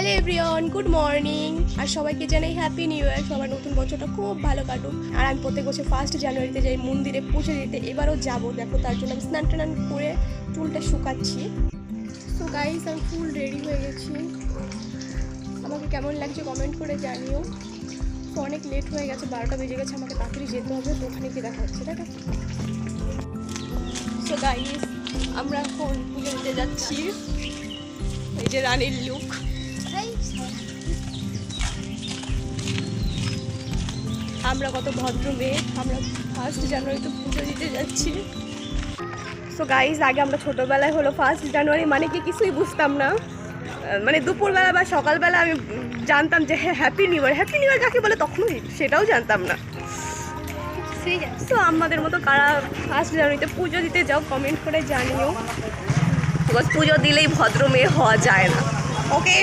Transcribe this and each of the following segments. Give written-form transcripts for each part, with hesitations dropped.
Hello everyone, good morning. আর সবাইকে জানাই হ্যাপি নিউ ইয়ার। সবার নতুন বছরটা খুব ভালো কাটুক। আর আমি প্রত্যেক বছর 1 জানুয়ারিতে যাই মন্দিরে পুজো দিতে, এবারও যাবো। দেখো, তার জন্য আমি স্নান টান করে চুলটা শুকাচ্ছি। তো গাইস, আমি ফুল রেডি হয়ে গেছি। আমাকে কেমন লাগছে কমেন্ট করে জানিও। তো অনেক লেট হয়ে গেছে, 12টা বেজে গেছে, আমাকে তাড়াতাড়ি যেতে হবে। তো ওখানে গিয়ে দেখা হচ্ছে, দেখা। তো গাইস, আমরা এখন পুজো দিতে যাচ্ছি। এই যে রানীর লুক। আমরা কত ভদ্র মেয়ে, আমরা 1 জানুয়ারিতে পুজো দিতে যাচ্ছি। সো গাইজ, আগে আমরা ছোটোবেলায় হলো 1 জানুয়ারি মানে কি কিছুই বুঝতাম না। মানে দুপুরবেলা বা সকালবেলা আমি জানতাম যে happy new year, happy new year কাকে বলে তখন সেটাও জানতাম না। তো আমাদের মতো কারা 1 জানুয়ারিতে পুজো দিতে যাও কমেন্ট করে জানিও। বিকজ পুজো দিলেই ভদ্র মেয়ে হওয়া যায় না। ওকে,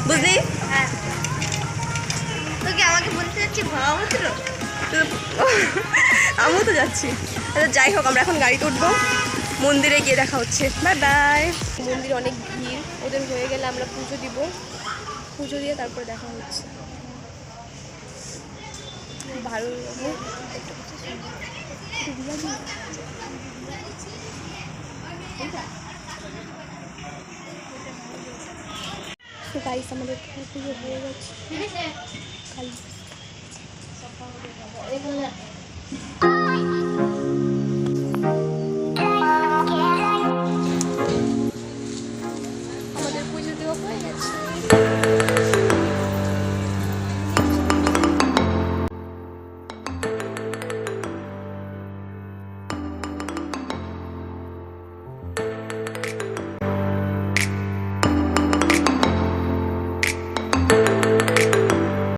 বুঝলি? হ্যাঁ, তোকে আমাকে বলতে যাচ্ছি ভদ্র। আমিও তো যাচ্ছি। আচ্ছা, যাই হোক, আমরা এখন গাড়িতে উঠবো, মন্দিরে গিয়ে দেখা হচ্ছে। Bye bye. মন্দিরে অনেক ভিড়, ওদের হয়ে গেলে আমরা পুজো দিব। পুজো দিয়ে তারপরে দেখা হচ্ছে। ভালো তো গাইস, আমাদের পুজো হয়ে গেছে। খালি